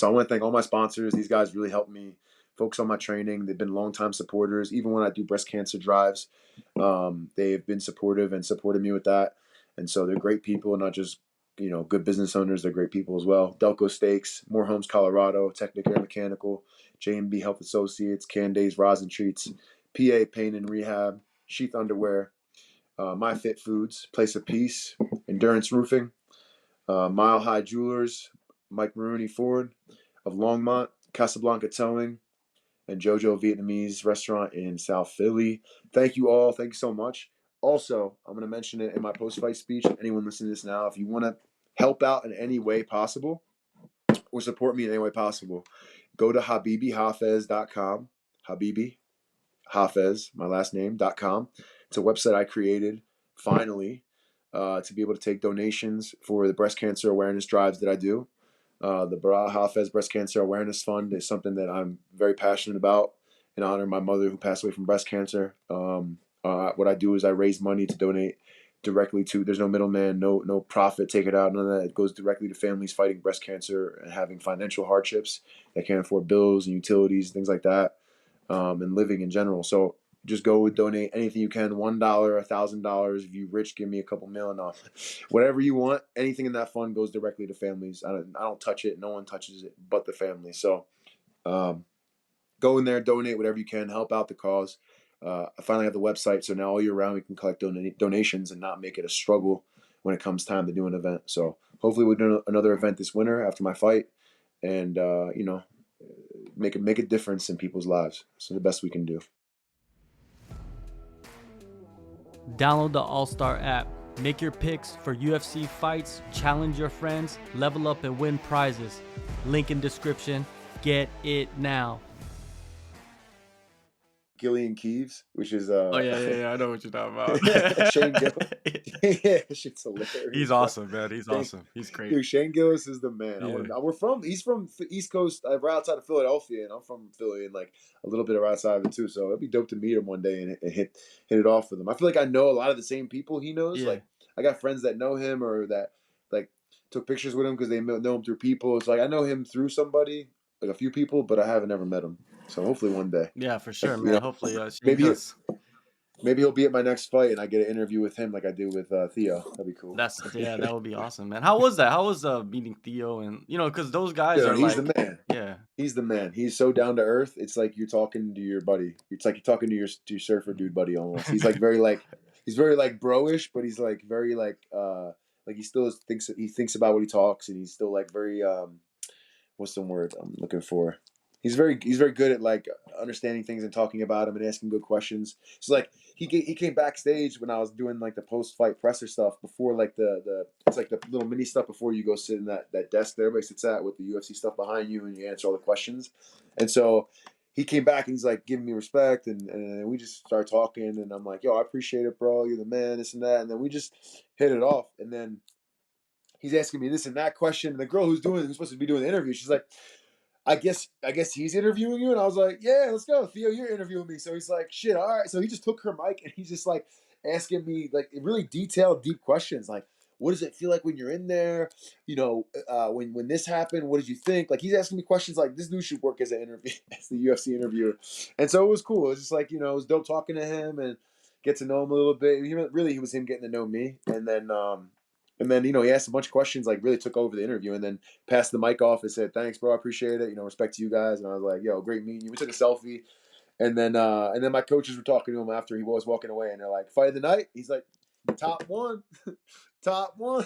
So I want to thank all my sponsors. These guys really helped me focus on my training. They've been longtime supporters. Even when I do breast cancer drives, they've been supportive and supported me with that. And so they're great people, not just good business owners. They're great people as well. Delco Steaks, More Homes, Colorado, Technicare Mechanical, J&B Health Associates, Candays Rosin Treats, PA Pain and Rehab, Sheath Underwear, My Fit Foods, Place of Peace, Endurance Roofing, Mile High Jewelers, Mike Maroney Ford of Longmont, Casablanca Towing, and JoJo Vietnamese Restaurant in South Philly. Thank you all. Thank you so much. Also, I'm going to mention it in my post-fight speech. Anyone listening to this now, if you want to help out in any way possible or support me in any way possible, go to HabibiHafez.com. Habibi Hafez, my last name.com. It's a website I created finally to be able to take donations for the breast cancer awareness drives that I do. The Bassil Hafez Breast Cancer Awareness Fund is something that I'm very passionate about in honor of my mother who passed away from breast cancer. What I do is I raise money to donate directly to. There's no middleman, no profit take it out, none of that. It goes directly to families fighting breast cancer and having financial hardships that can't afford bills and utilities, things like that, and living in general. So just go donate anything you can, $1, $1,000. If you're rich, give me a couple million off. Whatever you want, anything in that fund goes directly to families. I don't touch it. No one touches it but the family. So go in there, donate whatever you can, help out the cause. I finally have the website, so now all year round we can collect donations and not make it a struggle when it comes time to do an event. So hopefully we'll do another event this winter after my fight, and make a difference in people's lives. So the best we can do. Download the AllStar app. Make your picks for UFC fights, challenge your friends, level up and win prizes. Link in description. Get it now. Gillian Keeves, which is Oh yeah, I know what you're talking about. Shane Gillis. Yeah, shit's hilarious. He's awesome, man. He's awesome. He's great. Dude, Shane Gillis is the man. Yeah. He's from the East Coast, right outside of Philadelphia, and I'm from Philly, and like a little bit right outside of it too. So it'd be dope to meet him one day and hit it off with him. I feel like I know a lot of the same people he knows. Yeah. Like I got friends that know him or that like took pictures with him because they know him through people. It's like I know him through somebody, like a few people, but I haven't ever met him. So hopefully one day. Yeah, for sure, Like, man. Hopefully, maybe he'll be at my next fight, and I get an interview with him like I do with Theo. That'd be cool. that would be awesome, man. How was that? How was meeting Theo and because those guys Dude, are he's like, the man. yeah, He's the man. He's so down to earth. It's like you're talking to your buddy. It's like you're talking to your surfer dude buddy almost. He's like very bro-ish, but he's like very like he still thinks about what he talks, and he's still like very what's the word I'm looking for? He's very good at like understanding things and talking about them and asking good questions. So like he came backstage when I was doing like the post fight presser stuff before like the it's like the little mini stuff before you go sit in that desk that everybody sits at with the UFC stuff behind you and you answer all the questions. And so he came back and he's like giving me respect and we just started talking and I'm like, yo, I appreciate it, bro. You're the man, this and that. And then we just hit it off. And then he's asking me this and that question. And the girl who's supposed to be doing the interview, she's like, I guess he's interviewing you. And I was like, yeah, let's go. Theo, you're interviewing me. So he's like, shit, all right. So he just took her mic and he's just like asking me like really detailed, deep questions. Like, what does it feel like when you're in there? When this happened, what did you think? Like he's asking me questions like this dude should work as an interview, as the UFC interviewer. And so it was cool. It was just like, it was dope talking to him and get to know him a little bit. He was him getting to know me. And then, he asked a bunch of questions, like really took over the interview and then passed the mic off and said, thanks, bro. I appreciate it. Respect to you guys. And I was like, yo, great meeting you. We took a selfie. And then my coaches were talking to him after he was walking away. And they're like, fight of the night? He's like, top one. Top one.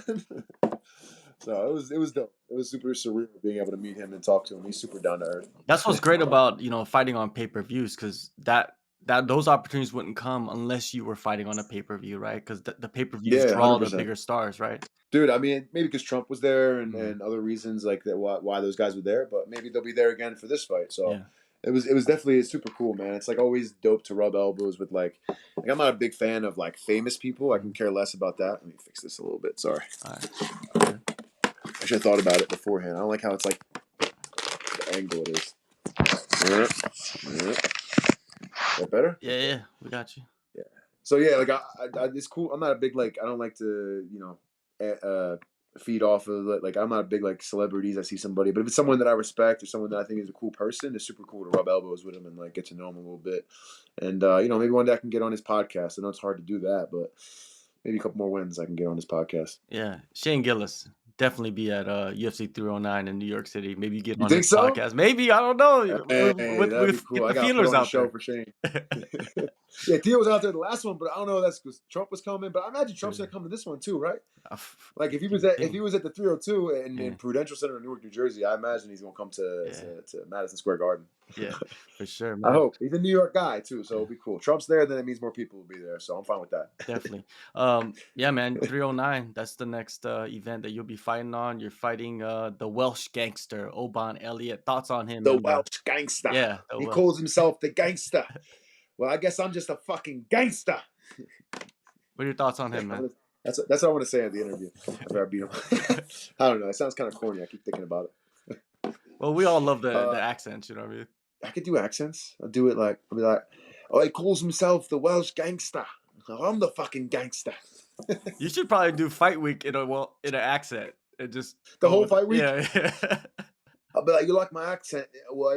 So it was dope. It was super surreal being able to meet him and talk to him. He's super down to earth. That's what's great about fighting on pay-per-views, because that those opportunities wouldn't come unless you were fighting on a pay-per-view, right? Because the pay-per-views draw 100%. the bigger stars, right? Dude, I mean, maybe because Trump was there and other reasons like that why those guys were there, but maybe they'll be there again for this fight. So Yeah. it was definitely super cool, man. It's like always dope to rub elbows with like I'm not a big fan of like famous people. I can care less about that. Let me fix this a little bit. Sorry. All right. I should have thought about it beforehand. I don't like how it's like the angle it is. That better? Yeah, we got you. Yeah. So yeah, like I it's cool. I'm not a big like I don't like to feed off of it. Like I'm not a big like celebrities. I see somebody, but if it's someone that I respect or someone that I think is a cool person, it's super cool to rub elbows with him and like get to know him a little bit. And maybe one day I can get on his podcast. I know it's hard to do that, but maybe a couple more wins I can get on his podcast. Yeah, Shane Gillis definitely be at UFC 309 in New York City. Maybe you get You on think his so? podcast. Maybe, I don't know. Hey, that'd be cool. Get I the gotta put feelers on a out show there. for Shane. Yeah, Theo was out there the last one, but I don't know if that's because Trump was coming. But I imagine Trump's gonna come to this one too, right? Like if he was at the 302 in Prudential Center in Newark, New Jersey, I imagine he's gonna come to Madison Square Garden. Yeah, for sure, I man. hope he's a New York guy too, so it'll be cool. Trump's there, then it means more people will be there, so I'm fine with that. Definitely. Yeah, man. 309. That's the next event that you'll be fighting on. You're fighting the Welsh gangster Oban Elliott. Thoughts on him? The And Welsh gangster. yeah, the He Welsh. calls himself the gangster. Well, I guess I'm just a fucking gangster. What are your thoughts on him, man? That's what I want to say at the interview after I beat him. I don't know. It sounds kind of corny. I keep thinking about it. Well, we all love the accents. You know what I mean? I could do accents. I'll do it like I'll be like, oh, he calls himself the Welsh gangster. I'm the fucking gangster. You should probably do Fight Week in an accent. It just the whole fight week. Yeah. I'll be like, you like my accent? Well,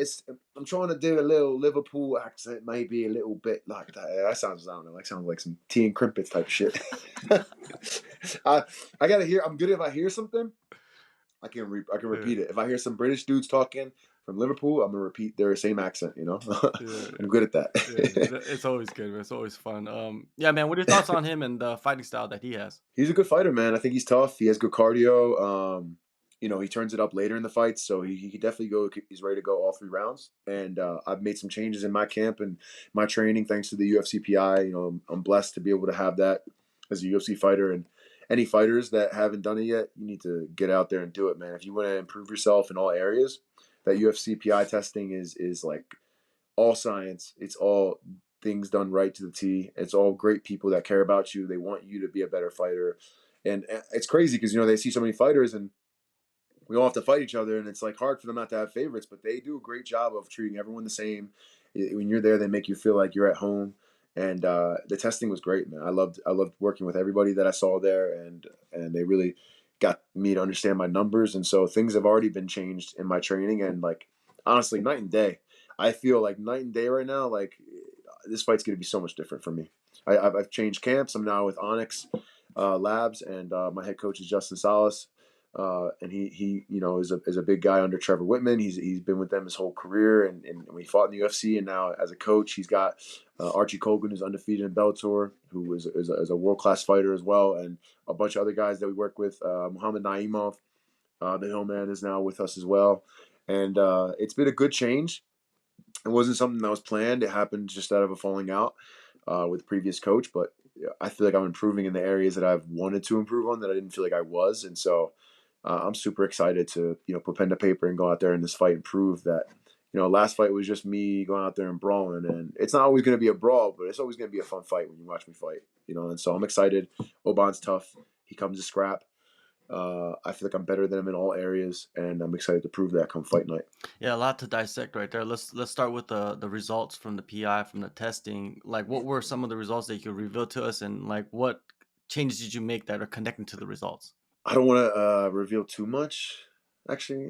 I'm trying to do a little Liverpool accent, maybe a little bit like that. That sounds, I don't know, sounds like some tea and crimpets type shit. I gotta hear. I'm good if I hear something. I can repeat it. If I hear some British dudes talking from Liverpool, I'm gonna repeat their same accent. I'm good at that. It's always good. It's always fun. Yeah, man. What are your thoughts on him and the fighting style that he has? He's a good fighter, man. I think he's tough. He has good cardio. He turns it up later in the fights, so he could definitely go. He's ready to go all 3 rounds. And I've made some changes in my camp and my training thanks to the UFC PI. I'm blessed to be able to have that as a UFC fighter. And any fighters that haven't done it yet, you need to get out there and do it, man. If you want to improve yourself in all areas, that UFC PI testing is like all science. It's all things done right to the T. It's all great people that care about you. They want you to be a better fighter. And it's crazy because, they see so many fighters and we all have to fight each other, and it's like hard for them not to have favorites, but they do a great job of treating everyone the same. When you're there, they make you feel like you're at home. And the testing was great, man. I loved working with everybody that I saw there, and they really got me to understand my numbers. And so things have already been changed in my training, and like honestly, night and day. I feel like night and day right now. Like this fight's gonna be so much different for me. I've changed camps. I'm now with ONX Labs, and my head coach is Justin Salas. And he is a big guy under Trevor Whitman. He's been with them his whole career, and when he fought in the UFC, and now as a coach, he's got Archie Kogan, who's undefeated in Bellator, who is a world class fighter as well, and a bunch of other guys that we work with. Muhammad Naimov, the Hillman, is now with us as well, and it's been a good change. It wasn't something that was planned. It happened just out of a falling out with the previous coach, but I feel like I'm improving in the areas that I've wanted to improve on that I didn't feel like I was, and so. I'm super excited to put pen to paper and go out there in this fight and prove that last fight was just me going out there and brawling, and it's not always going to be a brawl, but it's always going to be a fun fight when you watch me fight, and so I'm excited. Oban's tough. He comes to scrap. I feel like I'm better than him in all areas, and I'm excited to prove that come fight night. Yeah, a lot to dissect right there. Let's start with the results from the PI, from the testing. Like, what were some of the results that you could reveal to us, and like what changes did you make that are connecting to the results? I don't want to reveal too much. Actually,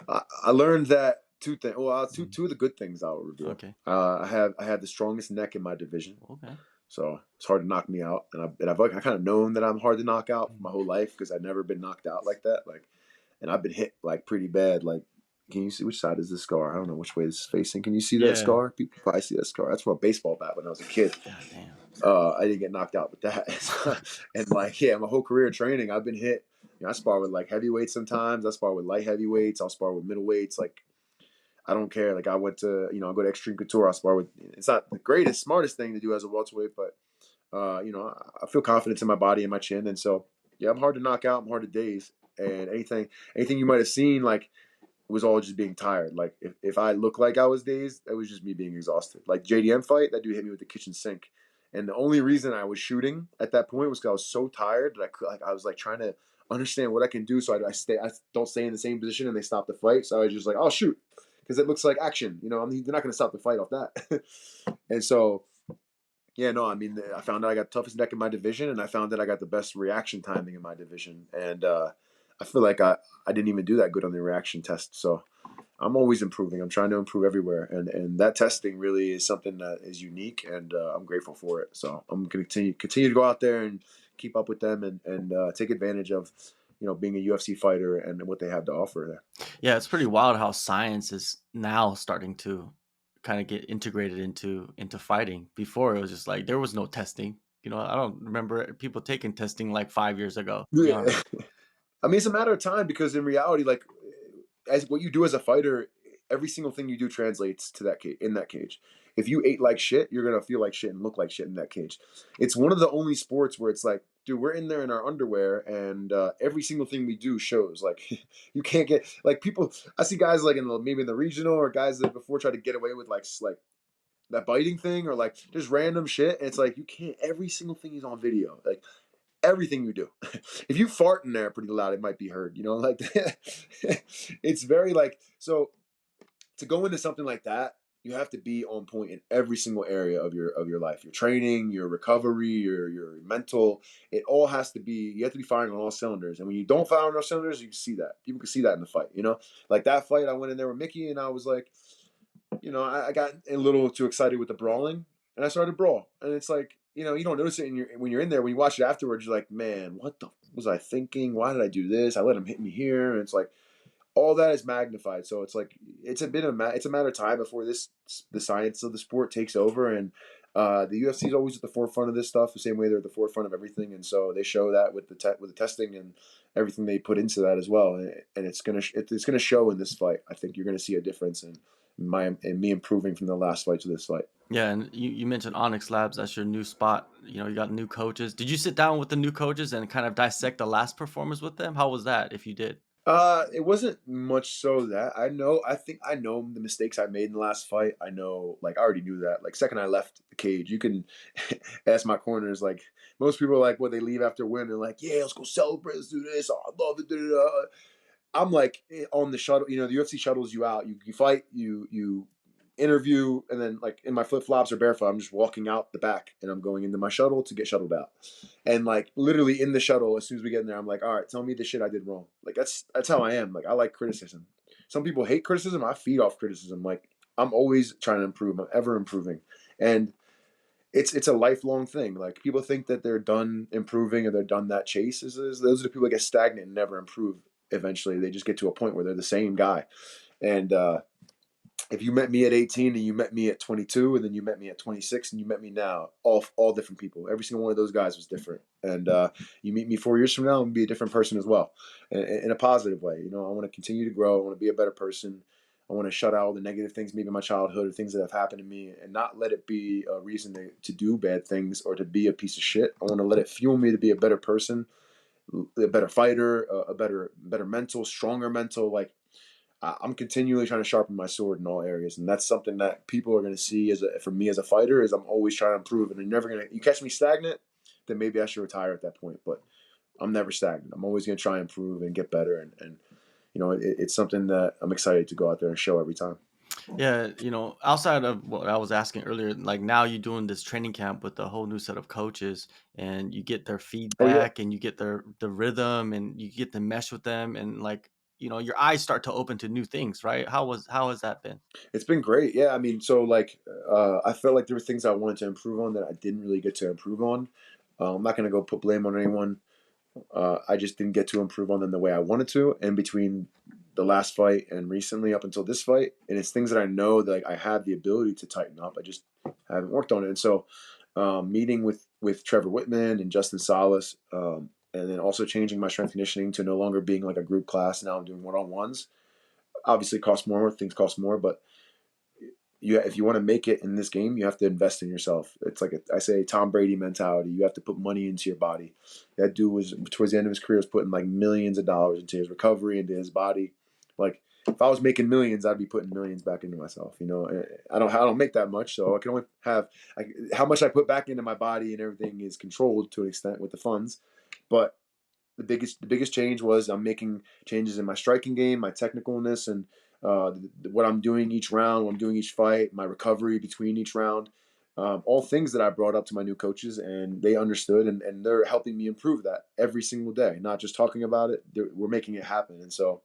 I learned that 2 things. Well, two of the good things I'll reveal. Okay. I have the strongest neck in my division. Okay. So it's hard to knock me out, and I've kind of known that I'm hard to knock out my whole life because I've never been knocked out like that. And I've been hit like pretty bad. Like, can you see which side is this scar? I don't know which way this is facing. Can you see that scar? People probably see that scar. That's from a baseball bat when I was a kid. God damn. I didn't get knocked out with that. And my whole career of training, I've been hit. I spar with like heavyweights sometimes. I spar with light heavyweights. I'll spar with middleweights. Like, I don't care. Like, I went to, I'll go to Extreme Couture. I'll spar with, it's not the greatest, smartest thing to do as a welterweight, but, I feel confidence in my body and my chin. And so, yeah, I'm hard to knock out. I'm hard to daze. And anything you might have seen, like, it was all just being tired. Like, if I look like I was dazed, that was just me being exhausted. Like, JDM fight, that dude hit me with the kitchen sink. And the only reason I was shooting at that point was because I was so tired that I was like trying to understand what I can do so I don't stay in the same position and they stop the fight. So I was just like, oh, shoot, because it looks like action. They're not going to stop the fight off that. And so, Yeah, no, I mean, I found out I got the toughest neck in my division, and I found that I got the best reaction timing in my division. And I feel like I didn't even do that good on the reaction test. So I'm always improving. I'm trying to improve everywhere, and that testing really is something that is unique, and I'm grateful for it. So I'm going to continue to go out there and keep up with them, and take advantage of being a UFC fighter and what they have to offer there. Yeah, it's pretty wild how science is now starting to kind of get integrated into fighting. Before it was just like there was no testing. I don't remember people taking testing like 5 years ago, to be Yeah. honest. I mean, it's a matter of time because in reality, like as what you do as a fighter, every single thing you do translates to that cage in that cage. If you ate like shit, you're gonna feel like shit and look like shit in that cage. It's one of the only sports where it's like, dude, we're in there in our underwear, and every single thing we do shows. Like, you can't get like people. I see guys like maybe in the regional or guys that before try to get away with like that biting thing or like just random shit. And it's like you can't. Every single thing is on video. Like everything you do. If you fart in there pretty loud, it might be heard. Like it's very like so to go into something like that. You have to be on point in every single area of your life. Your training, your recovery, your mental. It all has to be. You have to be firing on all cylinders. And when you don't fire on all cylinders, you can see that. People can see that in the fight. Like that fight, I went in there with Mickey, and I was like, I got a little too excited with the brawling, and I started to brawl. And it's like, you don't notice it when you're in there. When you watch it afterwards, you're like, man, what the was I thinking? Why did I do this? I let him hit me here, and it's like all that is magnified. So it's like it's a matter of time before the science of the sport takes over, and the UFC is always at the forefront of this stuff, the same way they're at the forefront of everything, and so they show that with the testing and everything they put into that as well, and it's gonna show in this fight. I think you're gonna see a difference in me improving from the last fight to this fight. Yeah, and you mentioned ONX Labs. That's your new spot. You got new coaches. Did you sit down with the new coaches and kind of dissect the last performance with them? How was that, if you did? It wasn't much so that I think I know the mistakes I made in the last fight. I know, like, I already knew that. Like, second I left the cage, you can ask my corners. Like, most people are like, when they leave after a win, they're like, yeah, let's go celebrate, let's do this. Oh, I love it. Da, da, da. I'm like on the shuttle. The UFC shuttles you out. You fight. You interview, and then like in my flip flops or barefoot, I'm just walking out the back, and I'm going into my shuttle to get shuttled out. And like literally in the shuttle, as soon as we get in there, I'm like, all right, tell me the shit I did wrong. Like that's how I am. Like I like criticism. Some people hate criticism. I feed off criticism. Like I'm always trying to improve. I'm ever improving, and it's a lifelong thing. Like people think that they're done improving or they're done that chase. Those are the people that get stagnant and never improve. Eventually, they just get to a point where they're the same guy. And if you met me at 18 and you met me at 22 and then you met me at 26 and you met me now, all different people. Every single one of those guys was different. And you meet me 4 years from now and be a different person as well, in a positive way. I want to continue to grow. I want to be a better person. I want to shut out all the negative things, maybe in my childhood or things that have happened to me, and not let it be a reason to do bad things or to be a piece of shit. I want to let it fuel me to be a better person, a better fighter, a better mental, stronger mental. Like I'm continually trying to sharpen my sword in all areas, and that's something that people are going to see from me as a fighter. Is I'm always trying to improve, and you're never gonna. You catch me stagnant, then maybe I should retire at that point. But I'm never stagnant. I'm always going to try and improve and get better, and it's something that I'm excited to go out there and show every time. Yeah, outside of what I was asking earlier, like now you're doing this training camp with a whole new set of coaches, and you get their Oh yeah, feedback and you get the rhythm and you get to mesh with them, and like your eyes start to open to new things, right? How has that been? it's been great. Yeah, I mean, so like I felt like there were things I wanted to improve on that I didn't really get to improve on. I'm not going to go put blame on anyone. I just didn't get to improve on them the way I wanted to. And between the last fight and recently up until this fight, and it's things that I know that like, I have the ability to tighten up. I just haven't worked on it. And so, meeting with Trevor Whitman and Justin Salas, and then also changing my strength conditioning to no longer being like a group class. Now I'm doing one-on-ones. Obviously, cost more. Things cost more, but if you want to make it in this game, you have to invest in yourself. It's like I say, Tom Brady mentality. You have to put money into your body. That dude was towards the end of his career was putting like millions of dollars into his recovery, into his body. Like if I was making millions, I'd be putting millions back into myself. I don't make that much, so I can only have how much I put back into my body, and everything is controlled to an extent with the funds. But the biggest change was I'm making changes in my striking game, my technicalness, and what I'm doing each round, what I'm doing each fight, my recovery between each round. all things that I brought up to my new coaches, and they understood, and they're helping me improve that every single day. Not just talking about it, we're making it happen. And so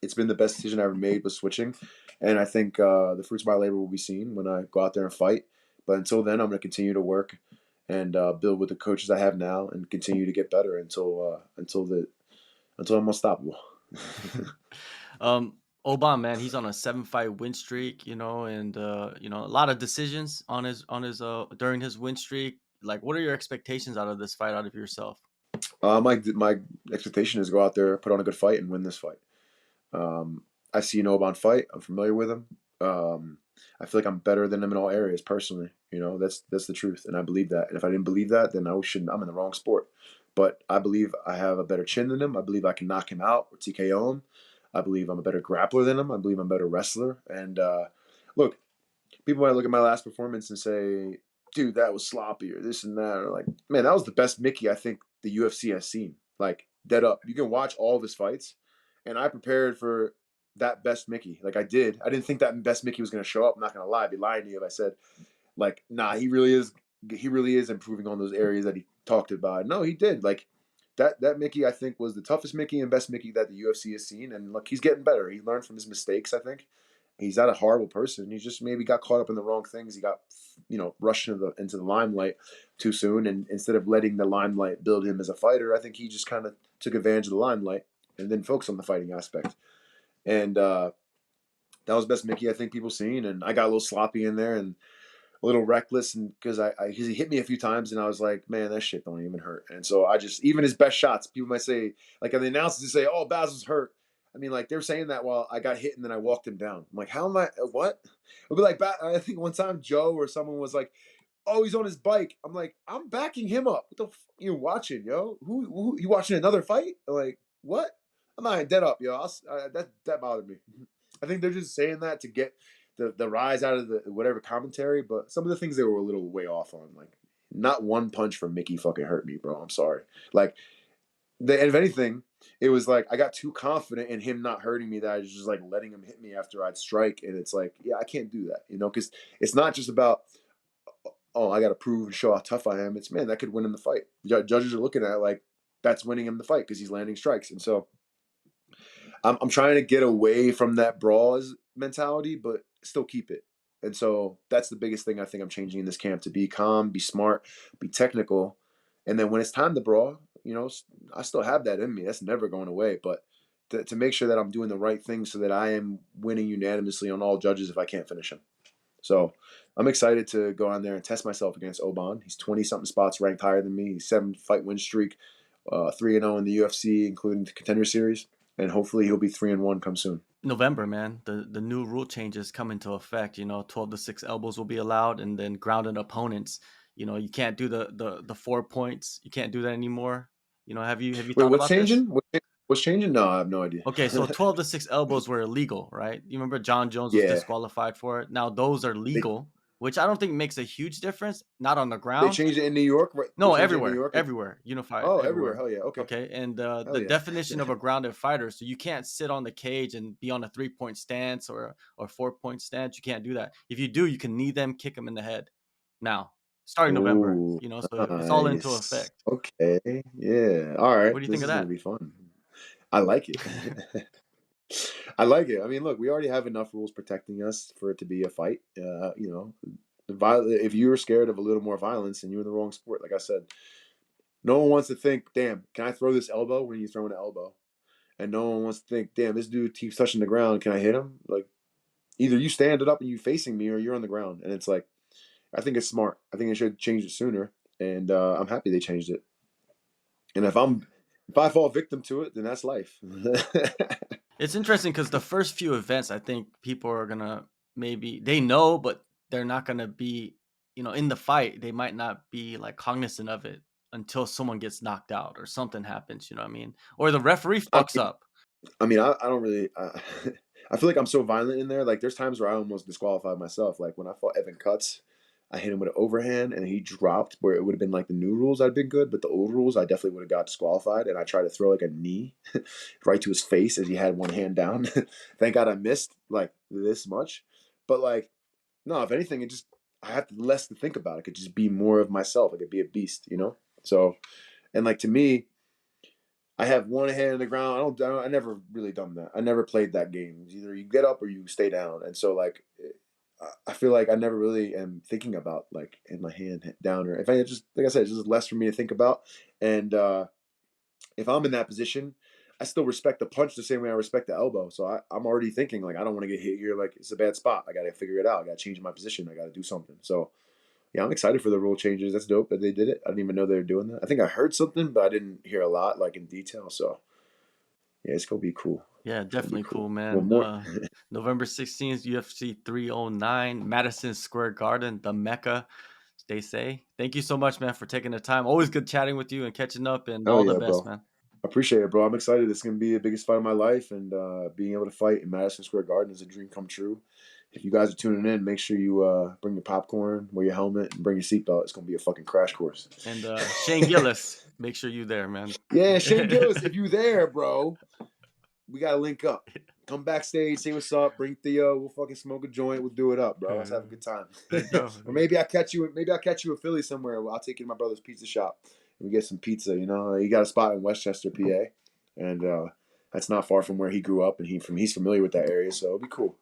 it's been the best decision I ever made was switching. And I think the fruits of my labor will be seen when I go out there and fight. But until then, I'm going to continue to work and build with the coaches I have now and continue to get better until I'm unstoppable. Oban, man, he's on a 7-fight win streak, and a lot of decisions on his during his win streak. Like, what are your expectations out of this fight, out of yourself? My expectation is to go out there, put on a good fight, and win this fight. I see Oban fight. I'm familiar with him. I feel like I'm better than him in all areas personally. That's the truth, and I believe that. And if I didn't believe that, then I'm in the wrong sport. But I believe I have a better chin than him. I believe I can knock him out or TKO him. I believe I'm a better grappler than him. I believe I'm a better wrestler. And look, people might look at my last performance and say, dude, that was sloppy or this and that. Or like, man, that was the best Mickey I think the UFC has seen. Like, dead up. You can watch all of his fights. And I prepared for that best Mickey. Like I did. I didn't think that best Mickey was going to show up. I'm not going to lie. I'd be lying to you if I said, like, nah, he really is. He really is improving on those areas that he talked about. No, he did. Like, that Mickey, I think, was the toughest Mickey and best Mickey that the UFC has seen. And look, he's getting better. He learned from his mistakes, I think. He's not a horrible person. He just maybe got caught up in the wrong things. He got, rushed into the limelight too soon. And instead of letting the limelight build him as a fighter, I think he just kind of took advantage of the limelight and then focused on the fighting aspect. And that was best Mickey I think people seen. And I got a little sloppy in there and a little reckless, and because he hit me a few times, and I was like, man, that shit don't even hurt. And so I just, even his best shots, people might say, like, and the announcers say, oh, Bassil's hurt. I mean, like, they're saying that while I got hit and then I walked him down. I'm like, how am I? What? It'll be like, I think one time Joe or someone was like, oh, he's on his bike. I'm like, I'm backing him up. What the you watching, yo? Who you watching another fight? I'm like, what? I'm not dead up, yo. That bothered me. I think they're just saying that to get the rise out of the whatever commentary, but some of the things they were a little way off on. Like, not one punch from Mickey fucking hurt me, bro. I'm sorry. Like, and if anything, it was like I got too confident in him not hurting me that I was just like letting him hit me after I'd strike, and it's like, yeah, I can't do that, because it's not just about, oh, I got to prove and show how tough I am. It's, man, that could win him the fight. Judges are looking at it like that's winning him the fight because he's landing strikes, and so I'm trying to get away from that brawls mentality, but still keep it. And so that's the biggest thing I think I'm changing in this camp, to be calm, be smart, be technical. And then when it's time to brawl, I still have that in me. That's never going away. But to make sure that I'm doing the right thing so that I am winning unanimously on all judges if I can't finish him. So I'm excited to go on there and test myself against Oban. He's 20-something spots ranked higher than me. He's 7-fight win streak, 3-0 in the UFC, including the Contender Series. And hopefully he'll be 3-1 come soon. November, man. The new rule changes come into effect. 12 to 6 elbows will be allowed, and then grounded opponents. You can't do the 4 points. You can't do that anymore. Have you Wait, thought what's about this? changing? What's changing? No, I have no idea. Okay, so 12 to 6 elbows were illegal, right? You remember John Jones was Yeah, disqualified for it. Now those are they legal, which I don't think makes a huge difference. Not on the they ground. changed it in New York. Right? They No, changed it in New everywhere, York. everywhere, unified Oh, everywhere. everywhere. Hell yeah. Okay. Okay, and Hell the yeah. definition of a grounded fighter, so you can't sit on the cage and be on a 3-point stance or 4-point stance. You can't do that. If you do, you can knee them, kick them in the head. Now, starting November, Oh, so it's all into nice. effect. Okay. Yeah. All right. What do you This think of is gonna that? be fun. I like it. I like it. I mean, look, we already have enough rules protecting us for it to be a fight. If you were scared of a little more violence, and you're in the wrong sport, like I said, no one wants to think, damn, can I throw this elbow when you throw an elbow? And no one wants to think, damn, this dude keeps touching the ground. Can I hit him? Like, either you stand it up and you facing me, or you're on the ground. And it's like, I think it's smart. I think they should change it sooner. And I'm happy they changed it. And if I fall victim to it, then that's life. It's interesting because the first few events, I think people are gonna maybe they know, but they're not gonna be, in the fight. They might not be like cognizant of it until someone gets knocked out or something happens. You know what I mean? Or the referee I fucks mean, up. I don't really. I feel like I'm so violent in there. Like, there's times where I almost disqualified myself. Like when I fought Evan Cuts, I hit him with an overhand and he dropped. Where it would have been like the new rules, I'd been good, but the old rules, I definitely would have got disqualified. And I tried to throw like a knee right to his face as he had one hand down. Thank God I missed like this much. But like, no, if anything, I have less to think about. I could just be more of myself. I could be a beast, you know. So, and like to me, I have one hand on the ground. I never really done that. I never played that game. It's either you get up or you stay down. And so like, I feel like I never really am thinking about like in my hand down, or if I just like I said, it's just less for me to think about. And if I'm in that position, I still respect the punch the same way I respect the elbow. So I'm already thinking like I don't want to get hit here. Like it's a bad spot. I got to figure it out. I got to change my position. I got to do something. So yeah, I'm excited for the rule changes. That's dope that they did it. I didn't even know they were doing that. I think I heard something, but I didn't hear a lot like in detail. So yeah, it's gonna be cool. Yeah, It's gonna be definitely cool. cool, One man. more. November 16th, UFC 309, Madison Square Garden, the Mecca, they say. Thank you so much, man, for taking the time. Always good chatting with you and catching up, and Oh all the yeah, best, bro. man. I appreciate it, bro. I'm excited. It's gonna be the biggest fight of my life, and being able to fight in Madison Square Garden is a dream come true. If you guys are tuning in, make sure you bring your popcorn, wear your helmet, and bring your seatbelt. It's gonna be a fucking crash course. And Shane Gillis, make sure you there, man. Yeah, Shane Gillis, if you there, bro, we gotta link up. Come backstage, say what's up. Bring Theo. We'll fucking smoke a joint. We'll do it up, bro. Let's have a good time. There you go. Or maybe I catch you. Maybe I'll catch you in Philly somewhere. I'll take you to my brother's pizza shop and we get some pizza. You know, he got a spot in Westchester, PA, and that's not far from where he grew up, and he's familiar with that area, so it'll be cool.